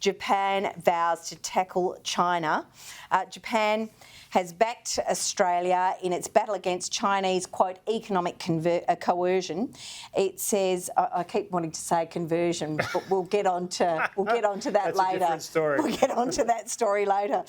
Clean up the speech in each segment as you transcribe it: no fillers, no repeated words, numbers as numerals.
Japan vows to tackle China. Japan has backed Australia in its battle against Chinese, quote, economic coercion. It says, I keep wanting to say conversion, but we'll get on to that That's later. A different story. We'll get on to that story later.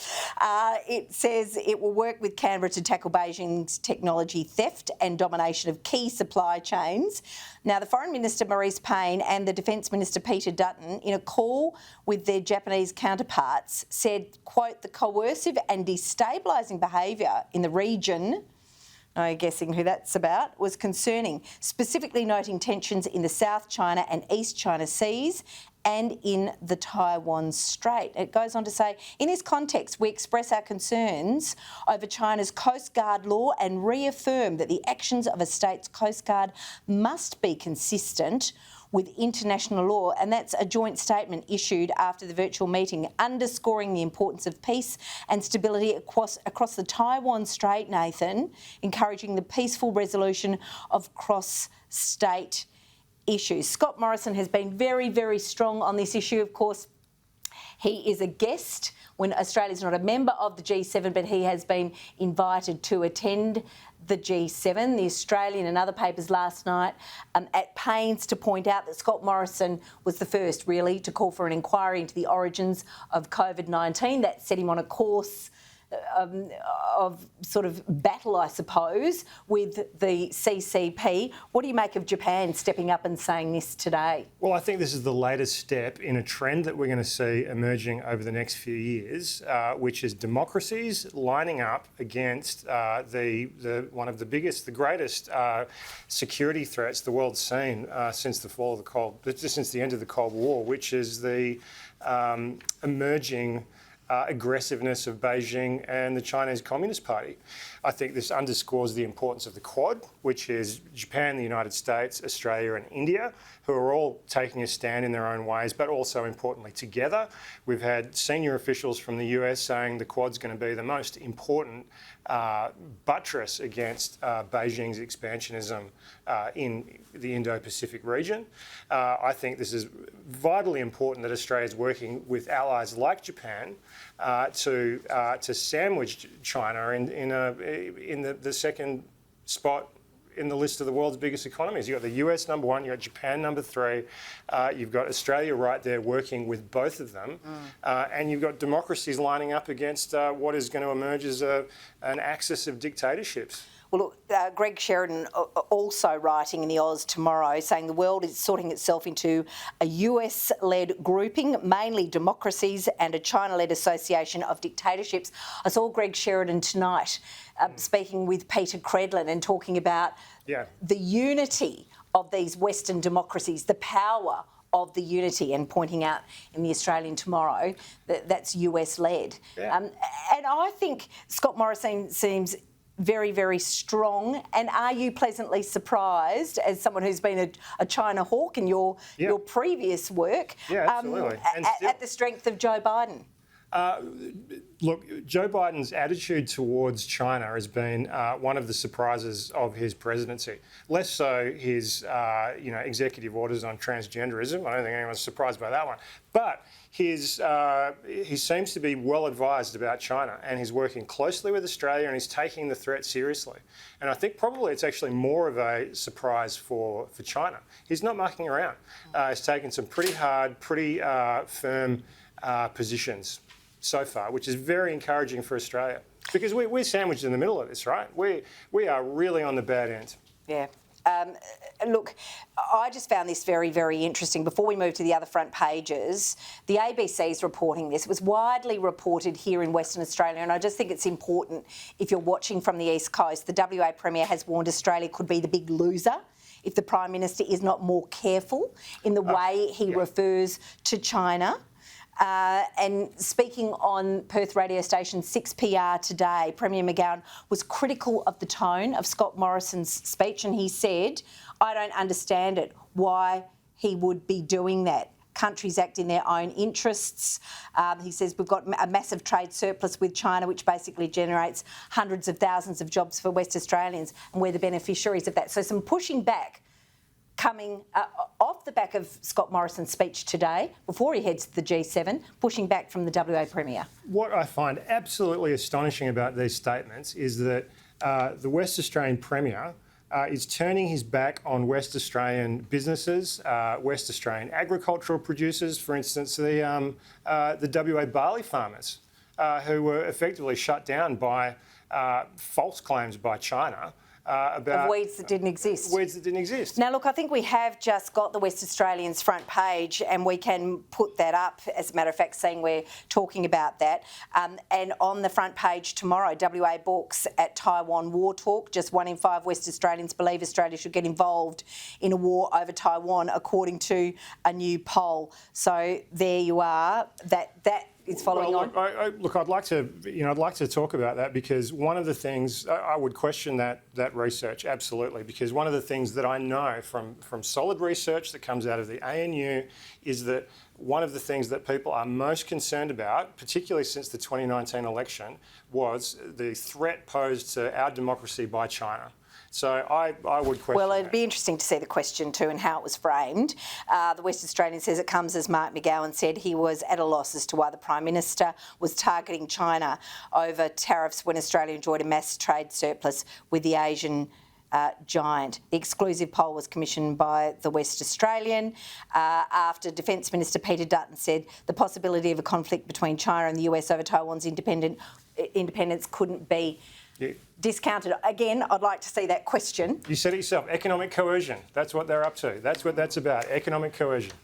It says it will work with Canberra to tackle Beijing's technology theft and domination of key supply chains. Now, the Foreign Minister, Maurice Payne, and the Defence Minister, Peter Dutton, in a call with their Japanese counterparts, said, quote, the coercive and destabilising behaviour in the region, no guessing who that's about, was concerning, specifically noting tensions in the South China and East China Seas and in the Taiwan Strait. It goes on to say, in this context, we express our concerns over China's Coast Guard law and reaffirm that the actions of a state's Coast Guard must be consistent with international law. And that's a joint statement issued after the virtual meeting, underscoring the importance of peace and stability across the Taiwan Strait, Nathan, encouraging the peaceful resolution of cross-state issues. Scott Morrison has been very, very strong on this issue. Of course, he is a guest when Australia's not a member of the G7, but he has been invited to attend the G7. The Australian and other papers last night at pains to point out that Scott Morrison was the first, really, to call for an inquiry into the origins of COVID-19. That set him on a course of sort of battle, I suppose, with the CCP. What do you make of Japan stepping up and saying this today? Well, I think this is the latest step in a trend that we're going to see emerging over the next few years, which is democracies lining up against one of the biggest, the greatest security threats the world's seen since the end of the Cold War, which is the emerging aggressiveness of Beijing and the Chinese Communist Party. I think this underscores the importance of the Quad, which is Japan, the United States, Australia and India, who are all taking a stand in their own ways, but also importantly together. We've had senior officials from the US saying the Quad's going to be the most important buttress against Beijing's expansionism in the Indo-Pacific region. I think this is vitally important that Australia is working with allies like Japan to sandwich China in the second spot in the list of the world's biggest economies. You've got the US number one, you've got Japan number three, you've got Australia right there working with both of them, and you've got democracies lining up against what is going to emerge as an axis of dictatorships. Well, look, Greg Sheridan also writing in the Oz tomorrow saying the world is sorting itself into a US-led grouping, mainly democracies, and a China-led association of dictatorships. I saw Greg Sheridan tonight speaking with Peter Credlin and talking about the unity of these Western democracies, the power of the unity, and pointing out in the Australian tomorrow that that's US-led. Yeah. And I think Scott Morrison seems very, very strong. And are you pleasantly surprised, as someone who's been a China hawk in your previous work, absolutely. At the strength of Joe Biden? Look, Joe Biden's attitude towards China has been one of the surprises of his presidency. Less so his, executive orders on transgenderism. I don't think anyone's surprised by that one. But he seems to be well advised about China, and he's working closely with Australia, and he's taking the threat seriously. And I think probably it's actually more of a surprise for China. He's not mucking around. He's taken some pretty hard, pretty firm positions so far, which is very encouraging for Australia, because we're sandwiched in the middle of this, right? We are really on the bad end. Yeah. Look, I just found this very, very interesting. Before we move to the other front pages, the ABC's reporting this. It was widely reported here in Western Australia, and I just think it's important if you're watching from the East Coast. The WA Premier has warned Australia could be the big loser if the Prime Minister is not more careful in the way he refers to China. And speaking on Perth radio station 6PR today, Premier McGowan was critical of the tone of Scott Morrison's speech, and he said, I don't understand it, why he would be doing that. Countries act in their own interests. He says we've got a massive trade surplus with China, which basically generates hundreds of thousands of jobs for West Australians, and we're the beneficiaries of that. So some pushing back coming off the back of Scott Morrison's speech today, before he heads to the G7, pushing back from the WA Premier. What I find absolutely astonishing about these statements is that the West Australian Premier is turning his back on West Australian businesses, West Australian agricultural producers, for instance, the WA barley farmers, who were effectively shut down by false claims by China about weeds that didn't exist. Weeds that didn't exist. Now, look, I think we have just got the West Australian's front page, and we can put that up, as a matter of fact, seeing we're talking about that. And on the front page tomorrow, WA Books at Taiwan War Talk. Just 1 in 5 West Australians believe Australia should get involved in a war over Taiwan, according to a new poll. So there you are. That is following on. Look, I'd like to talk about that, because one of the things I would question that research, absolutely, because one of the things that I know from solid research that comes out of the ANU is that one of the things that people are most concerned about, particularly since the 2019 election, was the threat posed to our democracy by China. So I would question. Well, it'd be interesting to see the question too and how it was framed. The West Australian says it comes as Mark McGowan said he was at a loss as to why the Prime Minister was targeting China over tariffs when Australia enjoyed a mass trade surplus with the Asian giant. The exclusive poll was commissioned by the West Australian after Defence Minister Peter Dutton said the possibility of a conflict between China and the US over Taiwan's independence couldn't be discounted. Again, I'd like to see that question. You said it yourself, economic coercion. That's what they're up to. That's what that's about, economic coercion.